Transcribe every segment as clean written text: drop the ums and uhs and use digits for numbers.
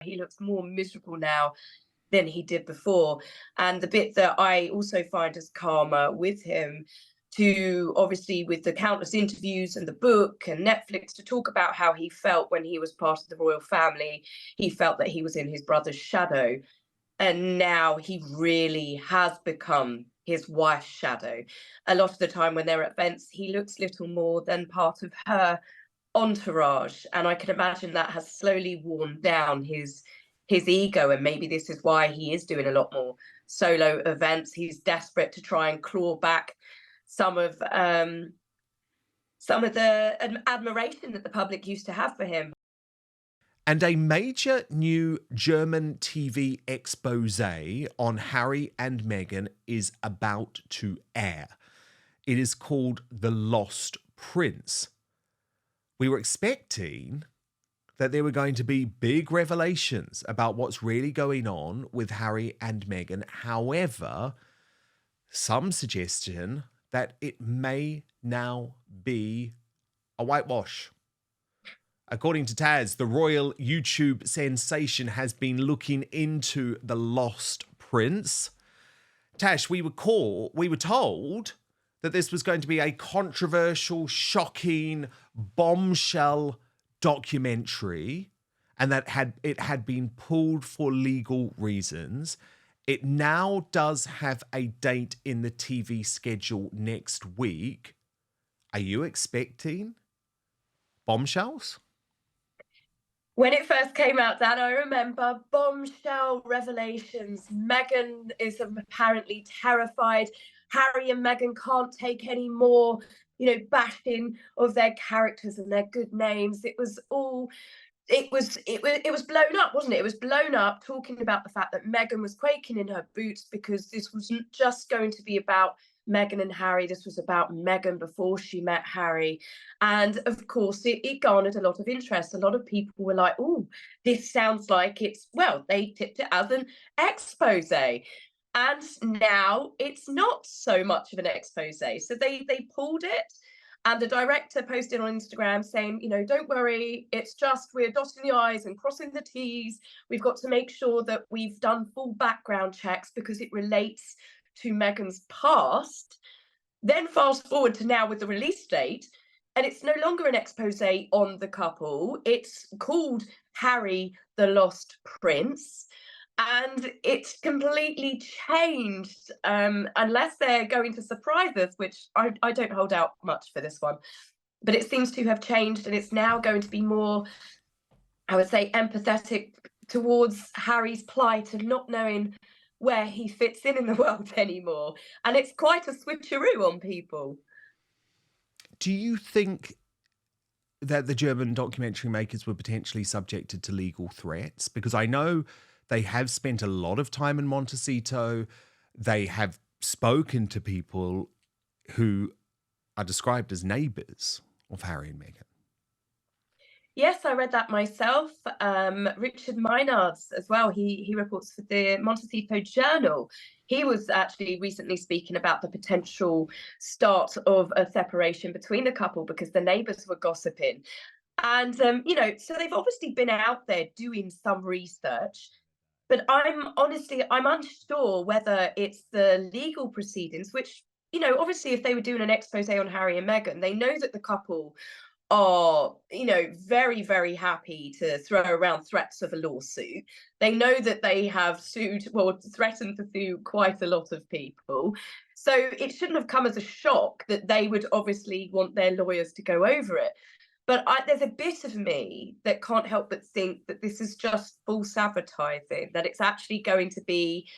He looks more miserable now than he did before. And the bit that I also find as karma with him, to obviously with the countless interviews and the book and Netflix, to talk about how he felt when he was part of the royal family. He felt that he was in his brother's shadow. And now he really has become his wife's shadow. A lot of the time when they're at events, he looks little more than part of her entourage. And I can imagine that has slowly worn down his ego, and maybe this is why he is doing a lot more solo events. He's desperate to try and claw back some of the admiration that the public used to have for him. And a major new German TV expose on Harry and Meghan is about to air. It is called The Lost Prince. We were expecting that there were going to be big revelations about what's really going on with Harry and Meghan. However, some suggestion that it may now be a whitewash. According to Taz, the royal YouTube sensation has been looking into The Lost Prince. Tash, we were told that this was going to be a controversial, shocking, bombshell documentary, and that it had been pulled for legal reasons. It now does have a date in the TV schedule next week. Are you expecting bombshells? When it first came out, Dan, I remember bombshell revelations. Meghan is apparently terrified. Harry and Meghan can't take any more, bashing of their characters and their good names. It was blown up, wasn't it? It was blown up, talking about the fact that Meghan was quaking in her boots because this wasn't just going to be about Meghan and Harry. This was about Meghan before she met Harry. And of course, it garnered a lot of interest. A lot of people were like, oh, this sounds like they tipped it as an expose. And now it's not so much of an expose. So they pulled it. And the director posted on Instagram saying, don't worry, it's just we're dotting the I's and crossing the T's. We've got to make sure that we've done full background checks because it relates to Meghan's past. Then fast forward to now with the release date, and it's no longer an expose on the couple. It's called Harry, the Lost Prince. And it's completely changed, unless they're going to surprise us, which I don't hold out much for this one. But it seems to have changed, and it's now going to be more, I would say, empathetic towards Harry's plight of not knowing where he fits in the world anymore. And it's quite a switcheroo on people. Do you think that the German documentary makers were potentially subjected to legal threats? Because I know they have spent a lot of time in Montecito. They have spoken to people who are described as neighbours of Harry and Meghan. Yes, I read that myself. Richard Maynards as well. He reports for the Montecito Journal. He was actually recently speaking about the potential start of a separation between the couple because the neighbours were gossiping. And, so they've obviously been out there doing some research. But I'm unsure whether it's the legal proceedings, which, obviously if they were doing an expose on Harry and Meghan, they know that the couple are, very, very happy to throw around threats of a lawsuit. They know that they have threatened to sue quite a lot of people. So it shouldn't have come as a shock that they would obviously want their lawyers to go over it. But there's a bit of me that can't help but think that this is just false advertising, that it's actually going to be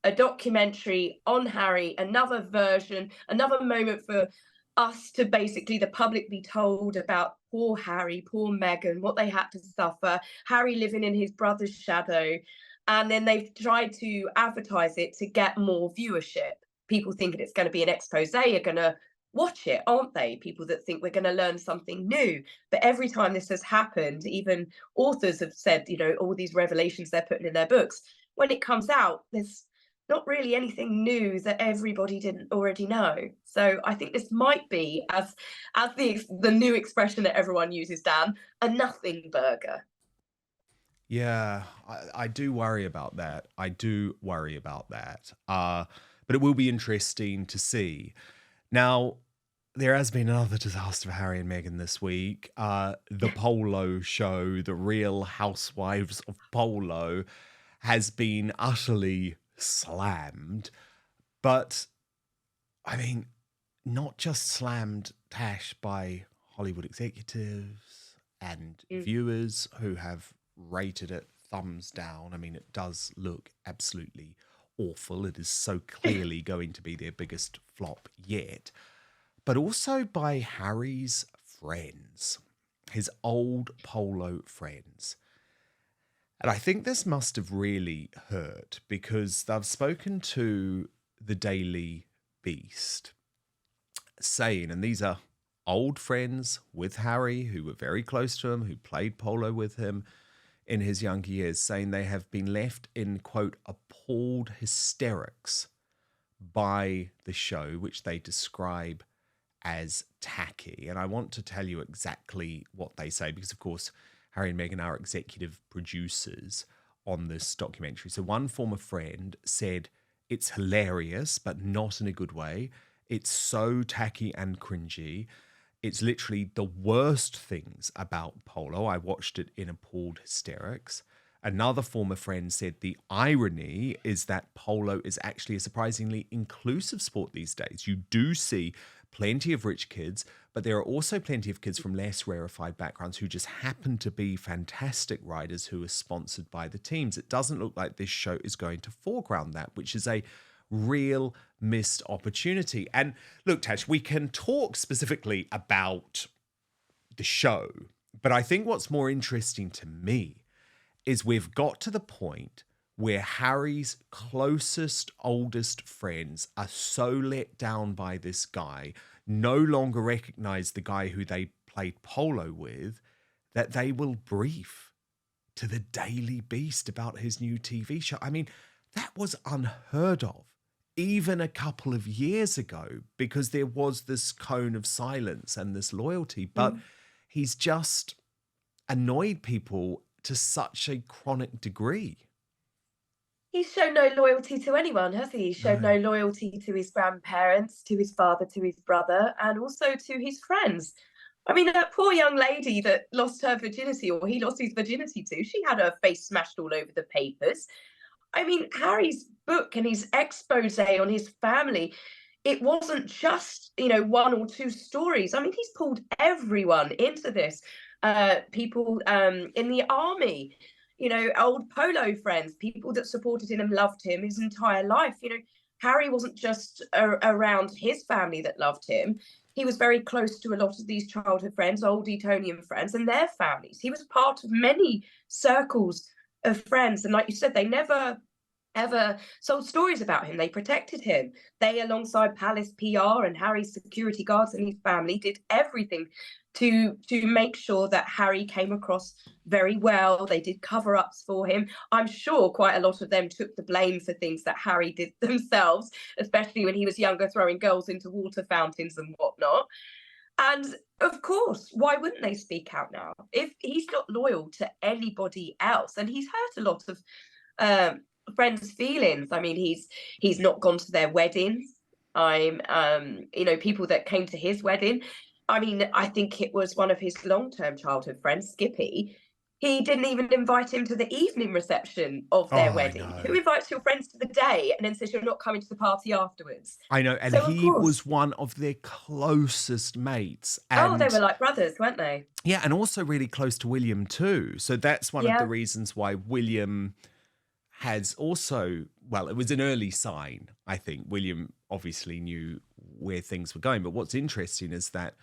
a documentary on Harry, another version, another moment for us to basically, the public, be told about poor Harry, poor Meghan, what they had to suffer, Harry living in his brother's shadow. And then they've tried to advertise it to get more viewership. People thinking it's going to be an expose are going to watch it, aren't they? People that think we're going to learn something new. But every time this has happened, even authors have said, all these revelations they're putting in their books, when it comes out, there's not really anything new that everybody didn't already know. So I think this might be, as the new expression that everyone uses, Dan, a nothing burger. Yeah, I do worry about that. I do worry about that. But it will be interesting to see. Now, there has been another disaster for Harry and Meghan this week. The Polo show, the Real Housewives of Polo, has been utterly slammed. But, I mean, not just slammed, Tash, by Hollywood executives and Mm. viewers who have rated it thumbs down. I mean, it does look absolutely awful. It is so clearly going to be their biggest flop yet. But also by Harry's friends, his old Polo friends. And I think this must have really hurt because they've spoken to the Daily Beast saying, and these are old friends with Harry who were very close to him, who played polo with him in his younger years, saying they have been left in, quote, appalled hysterics by the show, which they describe as tacky. And I want to tell you exactly what they say because, of course, Harry and Meghan are executive producers on this documentary. So one former friend said, it's hilarious, but not in a good way. It's so tacky and cringy. It's literally the worst things about Polo. I watched it in appalled hysterics. Another former friend said the irony is that polo is actually a surprisingly inclusive sport these days. You do see plenty of rich kids, but there are also plenty of kids from less rarefied backgrounds who just happen to be fantastic riders who are sponsored by the teams. It doesn't look like this show is going to foreground that, which is a real missed opportunity. And look, Tash, we can talk specifically about the show, but I think what's more interesting to me is we've got to the point where Harry's closest, oldest friends are so let down by this guy, no longer recognize the guy who they played polo with, that they will brief to the Daily Beast about his new TV show. I mean, that was unheard of even a couple of years ago because there was this cone of silence and this loyalty. But he's just annoyed people to such a chronic degree. He's shown no loyalty to anyone, has he? He's shown No. no loyalty to his grandparents, to his father, to his brother, and also to his friends. I mean, that poor young lady that lost her virginity, or he lost his virginity to, she had her face smashed all over the papers. I mean, Harry's book and his expose on his family, it wasn't just, one or two stories. I mean, he's pulled everyone into this. People in the army, old polo friends, people that supported him and loved him his entire life. Harry wasn't just around his family that loved him. He was very close to a lot of these childhood friends, old Etonian friends, and their families. He was part of many circles of friends. And like you said, they never ever sold stories about him. They protected him. They, alongside Palace PR and Harry's security guards and his family, did everything to make sure that Harry came across very well. They did cover-ups for him. I'm sure quite a lot of them took the blame for things that Harry did themselves, especially when he was younger, throwing girls into water fountains and whatnot. And of course, why wouldn't they speak out now? If he's not loyal to anybody else, and he's hurt a lot of friends' feelings. I mean, he's not gone to their weddings. People that came to his wedding. I mean, I think it was one of his long-term childhood friends, Skippy. He didn't even invite him to the evening reception of Oh, their I wedding. Who know. invites your friends to the day and then says you're not coming to the party afterwards? I know. And So of he course, was one of their closest mates. oh, they were And like brothers, weren't they? yeah, and also really close to William too. So that's one of the Yeah, reasons why William has also, well, it was an early sign, I think. William obviously knew where things were going. But what's interesting is that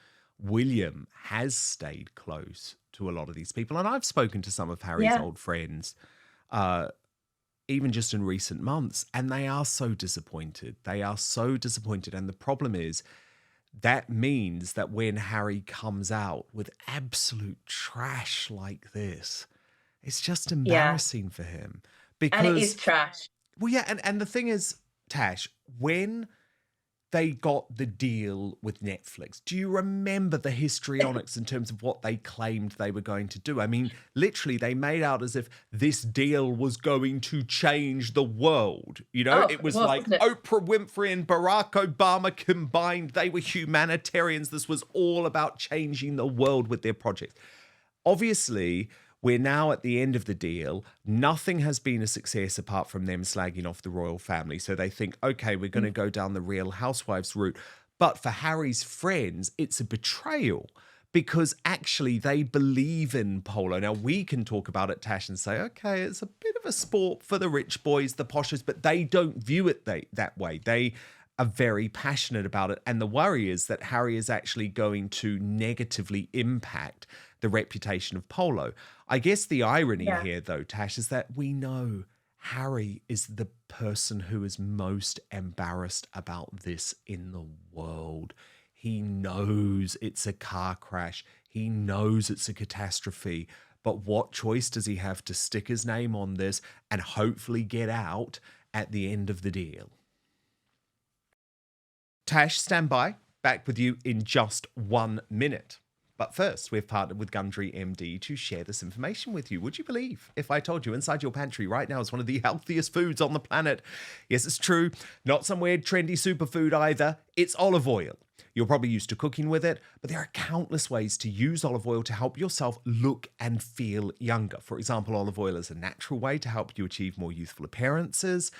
William has stayed close to a lot of these people. And I've spoken to some of Harry's yeah. old friends, uh, even just in recent months, and they are so disappointed. They are so disappointed. And the problem is, that means that when Harry comes out with absolute trash like this, it's just Yeah, embarrassing for him. and it is Because, trash. well, yeah, and the thing is, Tash, when they got the deal with Netflix? Do you remember the histrionics in terms of what they claimed they were going to do? I mean, literally, they made out as if this deal was going to change the world. You know, Oh, it was like wasn't it? Oprah Winfrey and Barack Obama combined. They were humanitarians. This was all about changing the world with their projects. Obviously, we're now at the end of the deal. Nothing has been a success apart from them slagging off the royal family. So they think, okay, we're going to go down the Real Housewives route. But for Harry's friends, it's a betrayal because actually they believe in Polo. Now, we can talk about it, Tash, and say, okay, it's a bit of a sport for the rich boys, the poshers, but they don't view it that way. They are very passionate about it. And the worry is that Harry is actually going to negatively impact the reputation of Polo. I guess the irony here, though, Tash, is that we know Harry is the person who is most embarrassed about this in the world. He knows it's a car crash. He knows it's a catastrophe. But what choice does he have to stick his name on this and hopefully get out at the end of the deal? Tash, stand by. Back with you in just 1 minute. But first, we've partnered with Gundry MD to share this information with you. Would you believe if I told you inside your pantry right now is one of the healthiest foods on the planet? Yes, it's true. Not some weird trendy superfood either. It's olive oil. You're probably used to cooking with it, but there are countless ways to use olive oil to help yourself look and feel younger. For example, olive oil is a natural way to help you achieve more youthful appearances.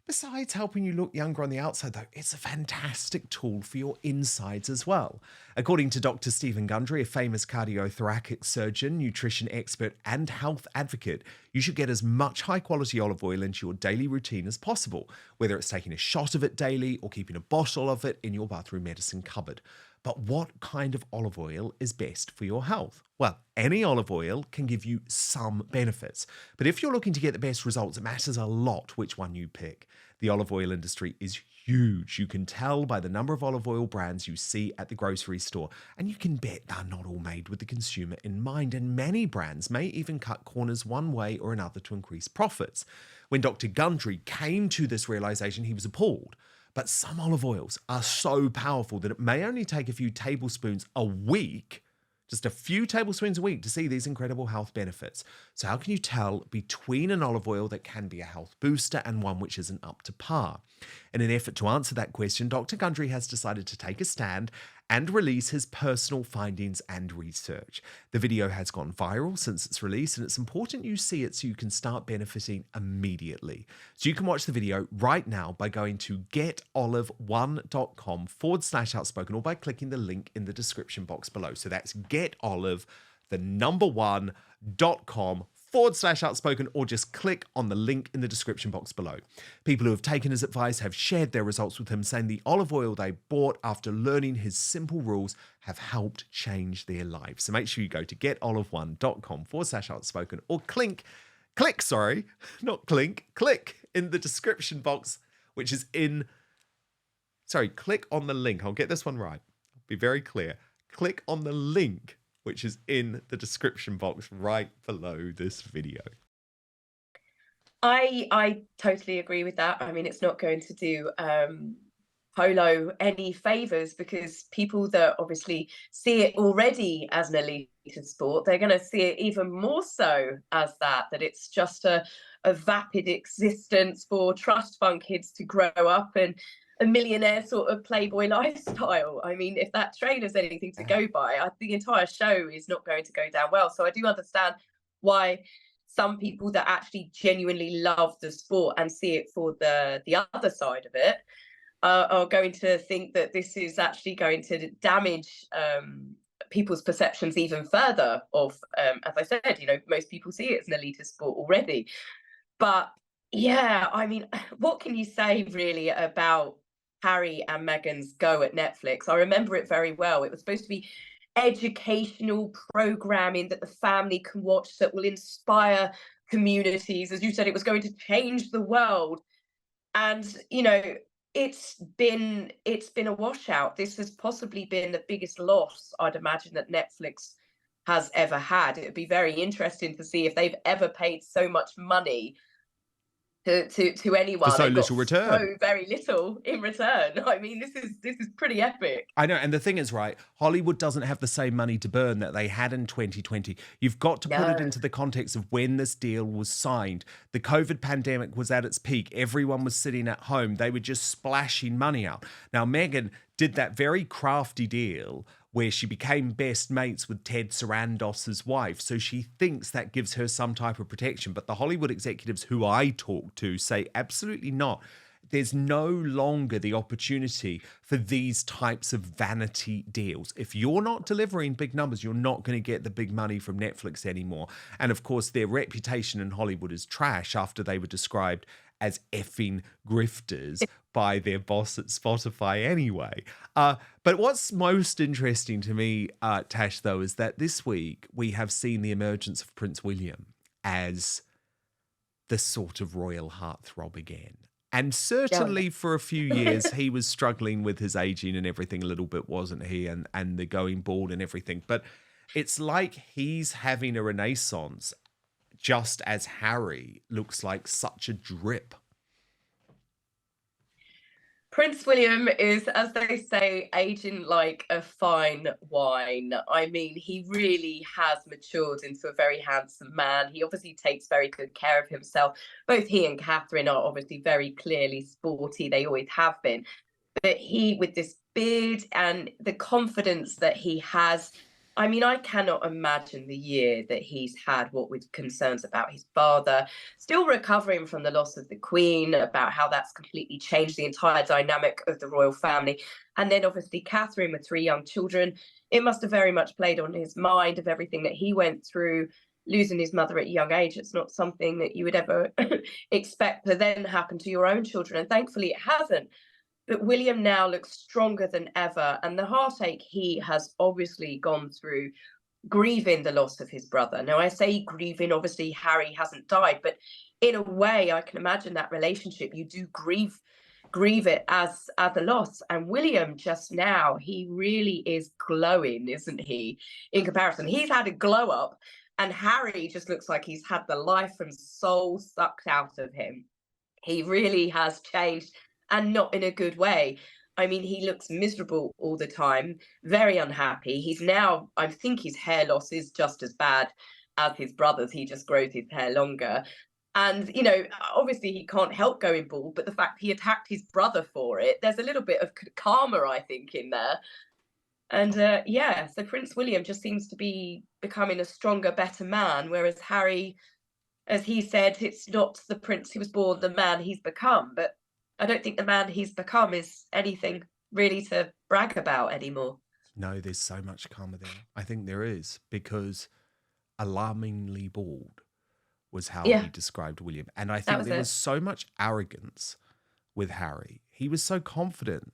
Besides helping you look younger on the outside, though, it's a fantastic tool for your insides as well. According to Dr. Stephen Gundry, a famous cardiothoracic surgeon, nutrition expert, and health advocate, you should get as much high-quality olive oil into your daily routine as possible, whether it's taking a shot of it daily or keeping a bottle of it in your bathroom medicine cupboard. But what kind of olive oil is best for your health? Well, any olive oil can give you some benefits. But if you're looking to get the best results, it matters a lot which one you pick. The olive oil industry is huge. You can tell by the number of olive oil brands you see at the grocery store. And you can bet they're not all made with the consumer in mind. And many brands may even cut corners one way or another to increase profits. When Dr. Gundry came to this realization, he was appalled. But some olive oils are so powerful that it may only take a few tablespoons a week, just a few tablespoons a week, to see these incredible health benefits. So how can you tell between an olive oil that can be a health booster and one which isn't up to par? In an effort to answer that question, Dr. Gundry has decided to take a stand and release his personal findings and research. The video has gone viral since its release, and it's important you see it so you can start benefiting immediately. So you can watch the video right now by going to getolive1.com/outspoken or by clicking the link in the description box below. So that's getolive1.com/outspoken, or just click on the link in the description box below. People who have taken his advice have shared their results with him, saying the olive oil they bought after learning his simple rules have helped change their lives. So make sure you go to getolive1.com/outspoken or click in the description box, which is click on the link. I'll get this one right. I'll be very clear. Click on the link which is in the description box right below this video. I totally agree with that. I mean, it's not going to do Polo any favors, because people that obviously see it already as an elitist sport, they're going to see it even more so as that it's just a vapid existence for trust fund kids to grow up and a millionaire sort of playboy lifestyle. I mean, if that trailer's anything to go by, the entire show is not going to go down well. So I do understand why some people that actually genuinely love the sport and see it for the other side of it are going to think that this is actually going to damage people's perceptions even further of, as I said, most people see it as an elitist sport already. But yeah, I mean, what can you say really about Harry and Meghan's go at Netflix? I remember it very well. It was supposed to be educational programming that the family can watch that will inspire communities. As you said, it was going to change the world. And, it's been a washout. This has possibly been the biggest loss, I'd imagine, that Netflix has ever had. It would be very interesting to see if they've ever paid so much money to for anyone so and got little so return. very little in return. I mean, this is pretty epic. I know. And the thing is, right, Hollywood doesn't have the same money to burn that they had in 2020. You've got to put it No. into the context of when this deal was signed. The COVID pandemic was at its peak. Everyone was sitting at home. They were just splashing money out. Now, Meghan did that very crafty deal where she became best mates with Ted Sarandos's wife. So she thinks that gives her some type of protection. But the Hollywood executives who I talk to say absolutely not. There's no longer the opportunity for these types of vanity deals. If you're not delivering big numbers, you're not going to get the big money from Netflix anymore. And of course, their reputation in Hollywood is trash after they were described as effing grifters by their boss at Spotify anyway. But what's most interesting to me, Tash, though, is that this week we have seen the emergence of Prince William as the sort of royal heartthrob again. And certainly for a few years, he was struggling with his aging and everything a little bit, wasn't he? And the going bald and everything. But it's like he's having a renaissance, just as Harry looks like such a drip. Prince William is, as they say, aging like a fine wine. I mean, he really has matured into a very handsome man. He obviously takes very good care of himself. Both he and Catherine are obviously very clearly sporty. They always have been. But he, with this beard and the confidence that he has, I mean, I cannot imagine the year that he's had, what with concerns about his father, still recovering from the loss of the Queen, about how that's completely changed the entire dynamic of the royal family. And then obviously Catherine with 3 young children. It must have very much played on his mind of everything that he went through, losing his mother at a young age. It's not something that you would ever expect to then happen to your own children. And thankfully it hasn't. But William now looks stronger than ever. And the heartache he has obviously gone through, grieving the loss of his brother. Now, I say grieving, obviously, Harry hasn't died, but in a way, I can imagine that relationship. You do grieve it as a loss. And William just now, he really is glowing, isn't he? In comparison, he's had a glow up, and Harry just looks like he's had the life and soul sucked out of him. He really has changed, and not in a good way. I mean, he looks miserable all the time, very unhappy. He's now, I think his hair loss is just as bad as his brother's. He just grows his hair longer. And, you know, obviously he can't help going bald, but the fact he attacked his brother for it, there's a little bit of karma, I think, in there. And yeah, so Prince William just seems to be becoming a stronger, better man, whereas Harry, as he said, it's not the prince he was born, the man he's become. But I don't think the man he's become is anything really to brag about anymore. No, there's so much karma there. I think there is, because alarmingly bald was how Yeah, he described William. And I that think was there it. was so much arrogance with Harry. He was so confident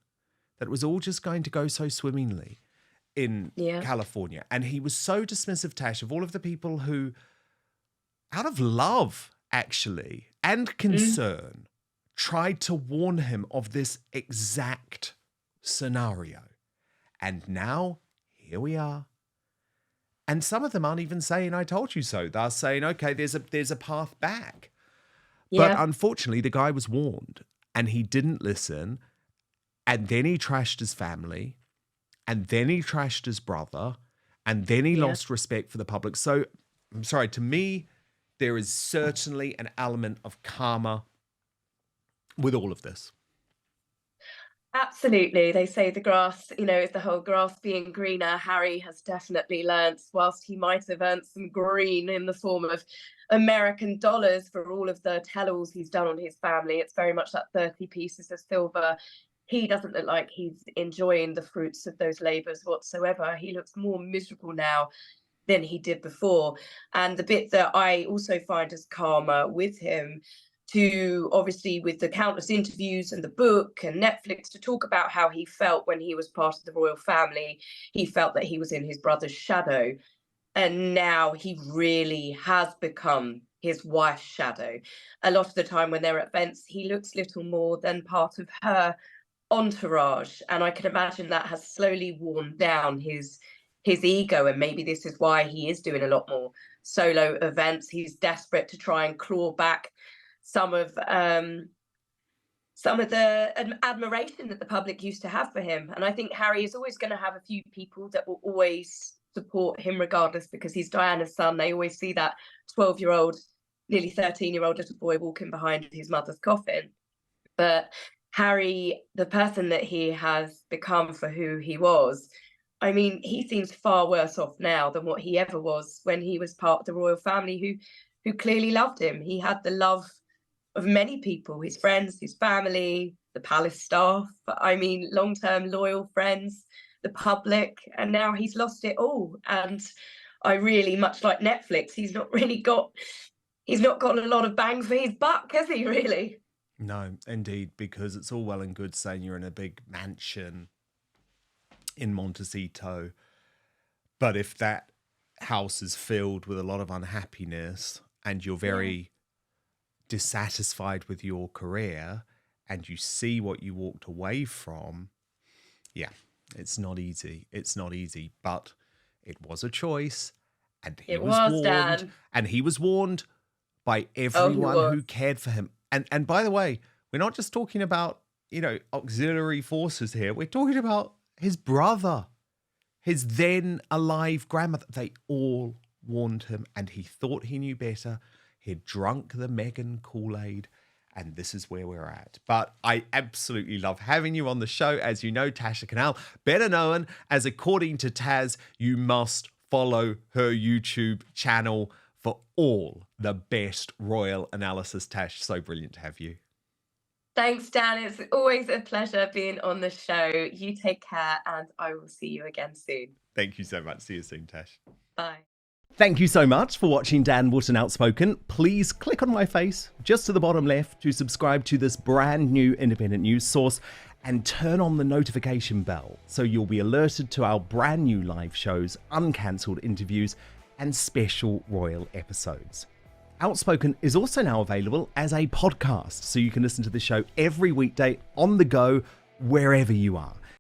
that it was all just going to go so swimmingly in Yeah. California. And he was so dismissive, Tash, of all of the people who, out of love, actually, and concern, tried to warn him of this exact scenario. And now, here we are. And some of them aren't even saying, I told you so. They're saying, okay, there's a path back. But Yeah. unfortunately, the guy was warned and he didn't listen. And then he trashed his family. And then he trashed his brother. And then he Yeah. lost respect for the public. So, I'm sorry, to me, there is certainly an element of karma with all of this. Absolutely. They say the grass, you know, is the whole grass being greener. Harry has definitely learnt, whilst he might have earned some green in the form of American dollars for all of the tell-alls he's done on his family, it's very much that 30 pieces of silver. He doesn't look like he's enjoying the fruits of those labours whatsoever. He looks more miserable now than he did before. And the bit that I also find as karma with him, to obviously with the countless interviews and the book and Netflix, to talk about how he felt when he was part of the royal family. He felt that he was in his brother's shadow. And now he really has become his wife's shadow. A lot of the time when they're at events, he looks little more than part of her entourage. And I can imagine that has slowly worn down his ego, and maybe this is why he is doing a lot more solo events. He's desperate to try and claw back some of the admiration that the public used to have for him. And I think Harry is always going to have a few people that will always support him regardless, because he's Diana's son. They always see that 12-year-old, nearly 13-year-old little boy walking behind his mother's coffin. But Harry, the person that he has become for who he was, I mean, he seems far worse off now than what he ever was when he was part of the royal family who clearly loved him. He had the love of many people, his friends, his family, the palace staff, I mean, long-term loyal friends, the public, and now he's lost it all. And I really, much like Netflix, he's not got a lot of bang for his buck, has he, really? No, indeed, because it's all well and good saying you're in a big mansion in Montecito, but if that house is filled with a lot of unhappiness and you're very dissatisfied with your career and you see what you walked away from, it's not easy. It's not easy, but it was a choice, and he was warned, Dan. And he was warned by everyone who cared for him. And by the way, we're not just talking about, auxiliary forces here. We're talking about his brother, his then alive grandmother. They all warned him, and he thought he knew better. He'd drunk the Meghan Kool-Aid, and this is where we're at. But I absolutely love having you on the show. As you know, Tasha Canal, better known as According to Taz. You must follow her YouTube channel for all the best royal analysis. Tash, so brilliant to have you. Thanks, Dan. It's always a pleasure being on the show. You take care, and I will see you again soon. Thank you so much. See you soon, Tash. Bye. Thank you so much for watching Dan Wootton Outspoken. Please click on my face just to the bottom left to subscribe to this brand new independent news source, and turn on the notification bell so you'll be alerted to our brand new live shows, uncancelled interviews, and special royal episodes. Outspoken is also now available as a podcast, so you can listen to the show every weekday on the go, wherever you are.